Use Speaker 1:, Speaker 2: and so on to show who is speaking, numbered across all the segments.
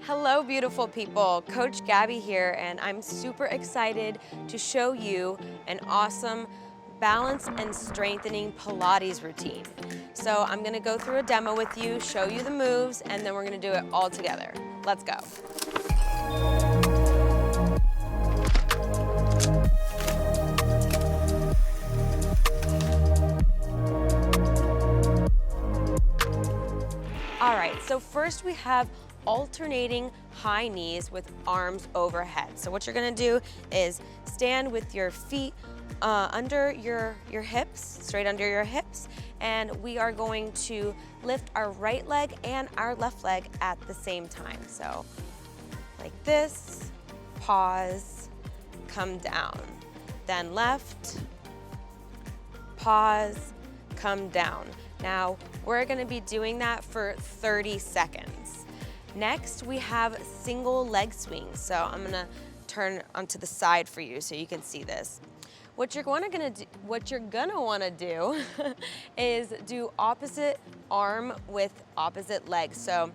Speaker 1: Hello, beautiful people. Coach Gabby here, and I'm super excited to show you an awesome balance and strengthening Pilates routine. So I'm gonna go through a demo with you, show you the moves, and then we're gonna do it all together. Let's go. All right, so first we have alternating high knees with arms overhead. So what you're gonna do is stand with your feet under your hips, straight under your hips, and we are going to lift our right leg and our left leg at the same time. So like this, pause, come down, then left, pause, come down. Now, we're gonna be doing that for 30 seconds. Next, we have single leg swings. So I'm gonna turn onto the side for you so you can see this. What you're gonna wanna do is do opposite arm with opposite leg. So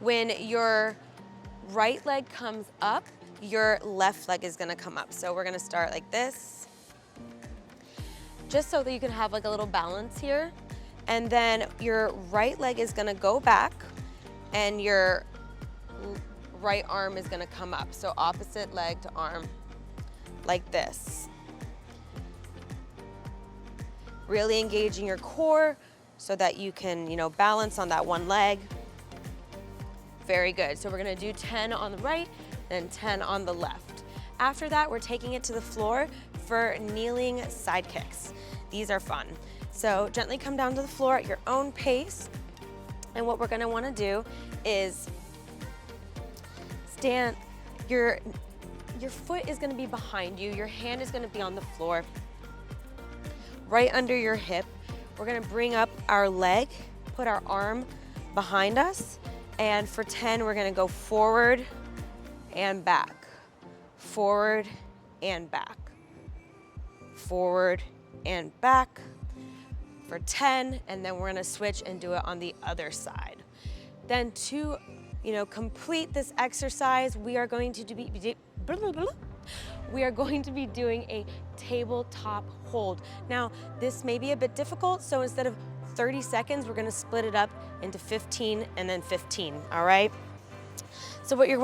Speaker 1: when your right leg comes up, your left leg is gonna come up. So we're gonna start like this, just so that you can have like a little balance here. And then your right leg is gonna go back and your right arm is gonna come up. So opposite leg to arm, like this. Really engaging your core so that you can, balance on that one leg. Very good. So we're gonna do 10 on the right and 10 on the left. After that, we're taking it to the floor for kneeling side kicks. These are fun. So gently come down to the floor at your own pace. And what we're gonna wanna do is stand, your foot is gonna be behind you, your hand is gonna be on the floor, right under your hip. We're gonna bring up our leg, put our arm behind us, and for 10, we're gonna go forward and back, forward and back, forward and back for 10, and then we're gonna switch and do it on the other side. Then to, complete this exercise, we are going to be doing a tabletop hold. Now, this may be a bit difficult, so instead of 30 seconds, we're gonna split it up into 15 and then 15, all right? So what you're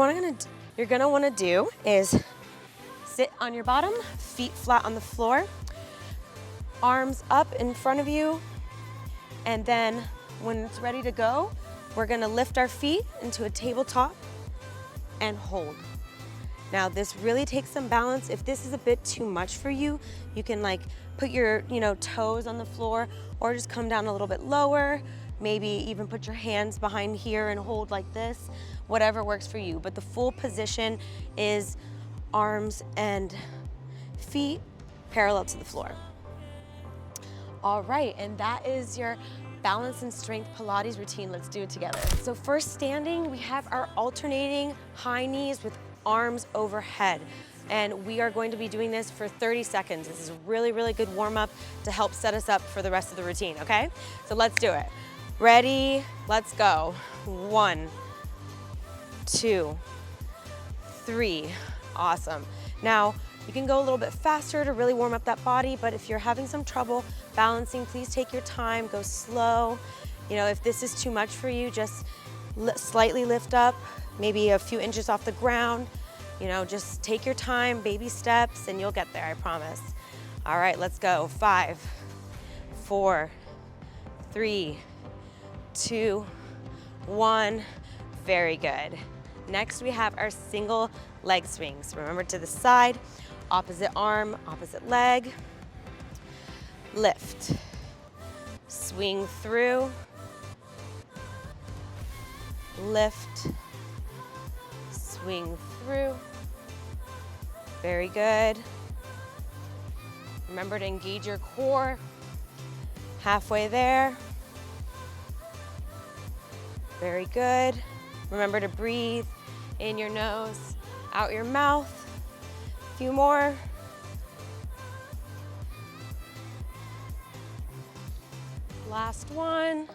Speaker 1: gonna wanna do is sit on your bottom, feet flat on the floor, arms up in front of you, and then when it's ready to go, we're gonna lift our feet into a tabletop and hold. Now this really takes some balance. If this is a bit too much for you, you can put your toes on the floor or just come down a little bit lower, maybe even put your hands behind here and hold like this, whatever works for you. But the full position is arms and feet parallel to the floor. All right, and that is your balance and strength Pilates routine. Let's do it together. So first, standing, we have our alternating high knees with arms overhead. And we are going to be doing this for 30 seconds. This is a really, really good warm up to help set us up for the rest of the routine, okay? So let's do it. Ready, let's go. 1, 2, 3, awesome. Now, you can go a little bit faster to really warm up that body, but if you're having some trouble balancing, please take your time, go slow. If this is too much for you, just slightly lift up, maybe a few inches off the ground. Just take your time, baby steps, and you'll get there, I promise. All right, let's go. 5, 4, 3, 2, 1. Very good. Next, we have our single leg swings. Remember, to the side, opposite arm, opposite leg. Lift, swing through, lift, swing through. Very good. Remember to engage your core. Halfway there. Very good. Remember to breathe in your nose, out your mouth. A few more. Last one.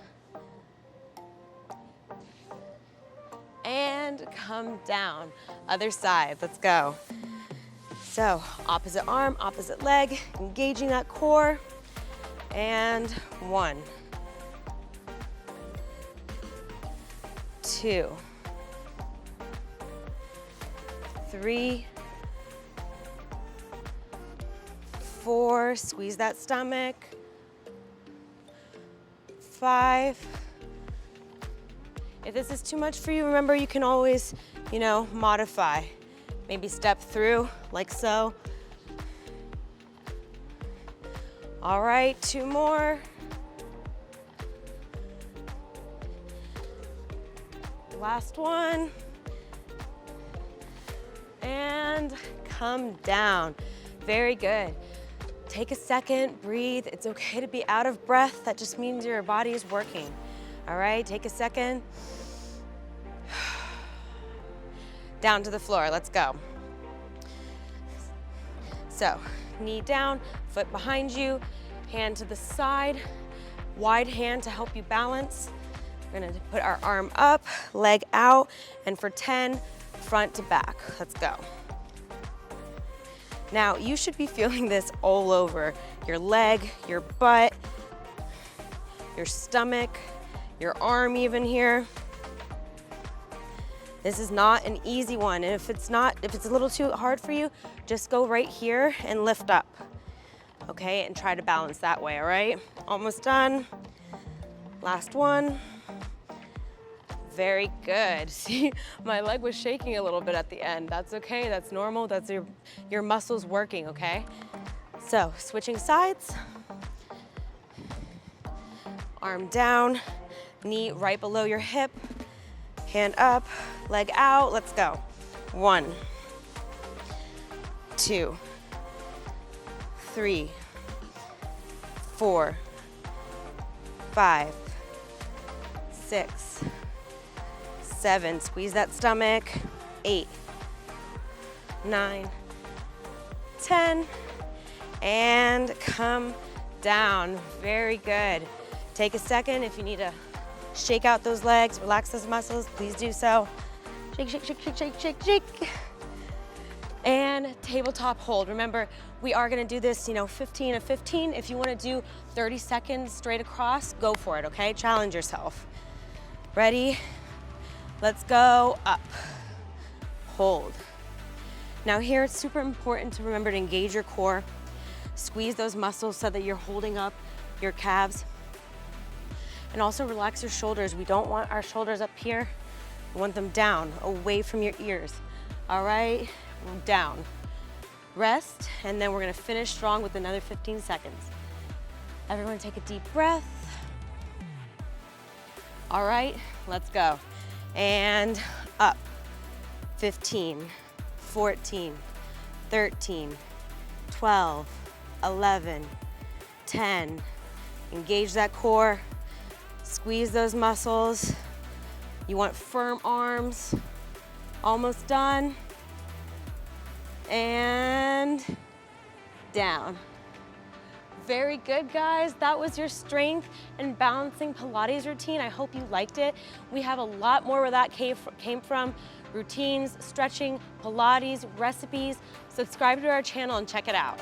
Speaker 1: And and come down. Other side, let's go. So opposite arm, opposite leg, engaging that core. And 1, 2, 3, 4, squeeze that stomach. 5. If this is too much for you, remember you can always, modify. Maybe step through like so. All right, 2 more. Last one. And come down. Very good. Take a second, breathe. It's okay to be out of breath. That just means your body is working. All right, take a second. Down to the floor, let's go. So, knee down, foot behind you, hand to the side, wide hand to help you balance. We're gonna put our arm up, leg out, and for 10, front to back. Let's go. Now, you should be feeling this all over your leg, your butt, your stomach, your arm even here. This is not an easy one, and if it's a little too hard for you, just go right here and lift up, okay? And try to balance that way, all right? Almost done. Last one. Very good. See, my leg was shaking a little bit at the end. That's okay, that's normal. That's your muscles working, okay? So, switching sides. Arm down, knee right below your hip. Hand up, leg out, let's go. 1, 2, 3, 4, 5, 6, 7, squeeze that stomach, 8, 9, 10, and come down. Very good. Take a second if you need to shake out those legs, relax those muscles, please do so. Shake, shake, shake, shake, shake, shake, shake. And tabletop hold. Remember, we are gonna do this, 15 of 15. If you wanna do 30 seconds straight across, go for it, okay? Challenge yourself. Ready? Let's go up. Hold. Now here, it's super important to remember to engage your core. Squeeze those muscles so that you're holding up your calves. And also relax your shoulders. We don't want our shoulders up here. We want them down, away from your ears. All right, down. Rest, and then we're gonna finish strong with another 15 seconds. Everyone take a deep breath. All right, let's go. And up. 15, 14, 13, 12, 11, 10. Engage that core. Squeeze those muscles. You want firm arms. Almost done. And down. Very good, guys. That was your strength and balancing Pilates routine. I hope you liked it. We have a lot more where that came from. Routines, stretching, Pilates, recipes. Subscribe to our channel and check it out.